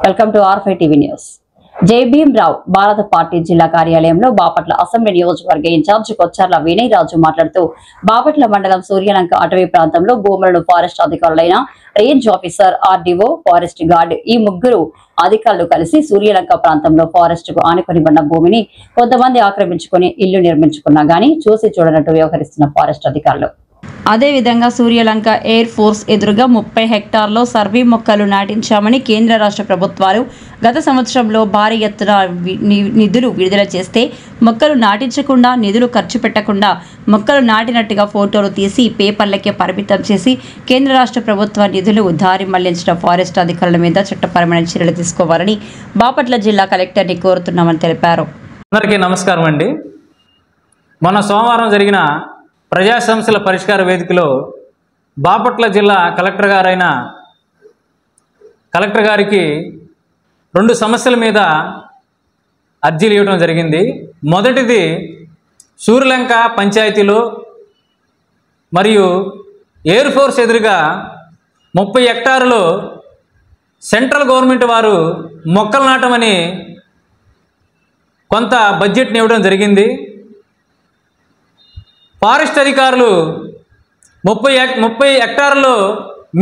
Welcome to ఆర్5 TV news. Jai Bhimrao Bharat party జిల్లా కార్యాలయంలో బాపట్ల అసెంబ్లీ నియోజకవర్గ ఇన్ఛార్జి కొచ్చర్ల వినయ్ రాజు మాట్లాడుతూ బాపట్ల మండలం సూర్యలంక అటవీ ప్రాంతంలో భూములను ఫారెస్ట్ అధికారులైన range officer, RDO, forest guard ఈ ముగ్గురు అధికారులు కలిసి సూర్యలంక ప్రాంతంలో ఫారెస్ట్ కు ఆనుకొని ఉన్న భూమిని కొంతమంది ఆక్రమించుకుని ఇల్లు నిర్మించుకున్నా గానీ చూసి చూడనట్టు వ్యవహరిస్తున్న ఫారెస్ట్ అధికారులు. అదేవిధంగా సూర్యలంక ఎయిర్ ఫోర్స్ ఎదురుగా 30 హెక్టార్లో సర్వీ మొక్కలు నాటించామని కేంద్ర రాష్ట్ర ప్రభుత్వాలు గత సంవత్సరంలో భారీ ఎత్తున నిధులు విడుదల చేస్తే మొక్కలు నాటించకుండా, నిధులు ఖర్చు పెట్టకుండా మొక్కలు నాటినట్టుగా ఫోటోలు తీసి పేపర్లకే పరిమితం చేసి కేంద్ర రాష్ట్ర ప్రభుత్వ నిధులు దారి మళ్లించిన ఫారెస్ట్ అధికారుల మీద చట్టపరమైన చర్యలు తీసుకోవాలని బాపట్ల జిల్లా కలెక్టర్ని కోరుతున్నామని తెలిపారు. అందరికీ నమస్కారం అండి. మొన్న సోమవారం జరిగిన ప్రజా సమస్యల పరిష్కార వేదికలో బాపట్ల జిల్లా కలెక్టర్ గారికి 2 సమస్యల మీద అర్జీలు ఇవ్వడం జరిగింది. మొదటిది సూర్యలంక పంచాయతీలో మరియు ఎయిర్ ఫోర్స్ ఎదురుగా 30 హెక్టార్లో సెంట్రల్ గవర్నమెంట్ వారు మొక్కలు నాటమని కొంత బడ్జెట్ని ఇవ్వడం జరిగింది. ఫారెస్ట్ అధికారులు 30 హెక్టార్లో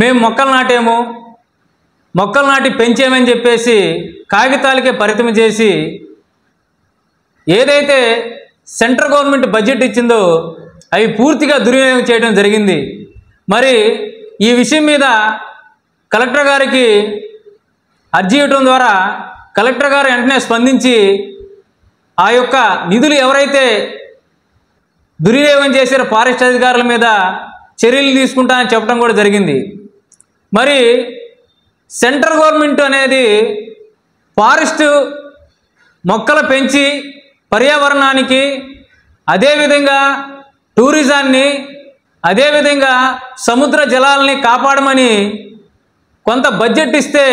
మేము మొక్కలు నాటాము, మొక్కలు నాటి పెంచామని చెప్పేసి కాగితాలకే పరిమితం చేసి ఏదైతే సెంట్రల్ గవర్నమెంట్ బడ్జెట్ ఇచ్చిందో అవి పూర్తిగా దుర్వినియోగం చేయడం జరిగింది. మరి ఈ విషయం మీద కలెక్టర్ గారికి అర్జీ ఇవ్వడం ద్వారా కలెక్టర్ గారు వెంటనే స్పందించి ఆ యొక్క నిధులు ఎవరైతే దుర్వినియోగం చేశారో ఫారెస్ట్ అధికారుల మీద చర్యలు తీసుకుంటానని చెప్పడం కూడా జరిగింది. మరి సెంట్రల్ గవర్నమెంట్ అనేది ఫారెస్ట్ మొక్కలు పెంచి పర్యావరణానికి, అదేవిధంగా టూరిజాన్ని, అదేవిధంగా సముద్ర జలాలని కాపాడమని కొంత బడ్జెట్ ఇస్తే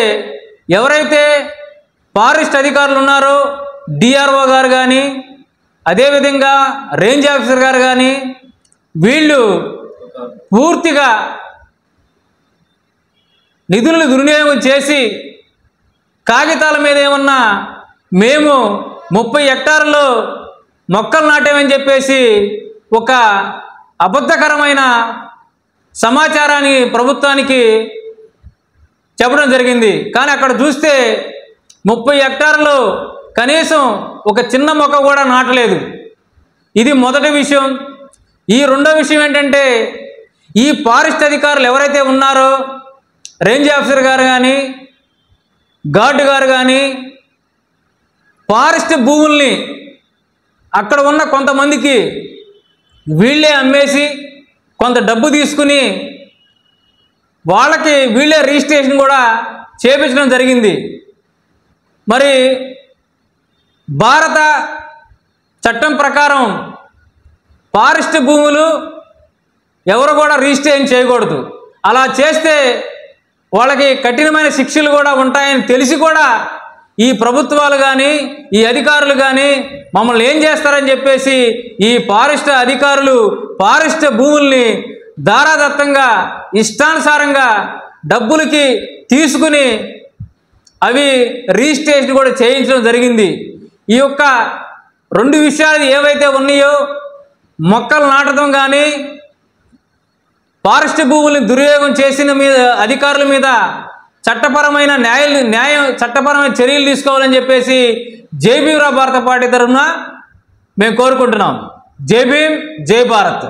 ఎవరైతే ఫారెస్ట్ అధికారులు ఉన్నారో డిఆర్ఓ గారు కానీ, అదేవిధంగా రేంజ్ ఆఫీసర్ గారు కానీ వీళ్ళు పూర్తిగా నిధులను దుర్వినియోగం చేసి కాగితాల మీద ఏమన్నా మేము 30 హెక్టార్లో మొక్కలు నాటామని చెప్పేసి ఒక అబద్ధకరమైన సమాచారాన్ని ప్రభుత్వానికి చెప్పడం జరిగింది. కానీ అక్కడ చూస్తే 30 హెక్టార్లో కనీసం ఒక చిన్న మొక్క కూడా నాటలేదు. ఇది మొదటి విషయం. ఈ రెండో విషయం ఏంటంటే ఈ ఫారెస్ట్ అధికారులు ఎవరైతే ఉన్నారో రేంజ్ ఆఫీసర్ గారు కానీ, గార్డు గారు కానీ ఫారెస్ట్ భూముల్ని అక్కడ ఉన్న కొంతమందికి వీళ్ళే అమ్మేసి కొంత డబ్బు తీసుకుని వాళ్ళకి వీళ్ళే రిజిస్ట్రేషన్ కూడా చేపించడం జరిగింది. మరి భారత చట్టం ప్రకారం ఫారెస్ట్ భూములు ఎవరు కూడా రిజిస్ట్రేషన్ చేయకూడదు. అలా చేస్తే వాళ్ళకి కఠినమైన శిక్షలు కూడా ఉంటాయని తెలిసి కూడా ఈ ప్రభుత్వాలు కానీ, ఈ అధికారులు కానీ మమ్మల్ని ఏం చేస్తారని చెప్పేసి ఈ ఫారెస్ట్ అధికారులు ఫారెస్ట్ భూముల్ని ధారాదత్తంగా ఇష్టానుసారంగా డబ్బులకి తీసుకుని అవి రిజిస్ట్రేషన్ కూడా చేయించడం జరిగింది. ఈ యొక్క 2 విషయాలు ఏవైతే ఉన్నాయో మొక్కలు నాటడం కానీ, ఫారెస్ట్ భూముల్ని దుర్వినియోగం చేసిన మీద అధికారుల మీద చట్టపరమైన చట్టపరమైన చర్యలు తీసుకోవాలని చెప్పేసి జై భీమ్రావ్ భారత పార్టీ తరఫున మేము కోరుకుంటున్నాం. జై భీమ్, జై భారత్.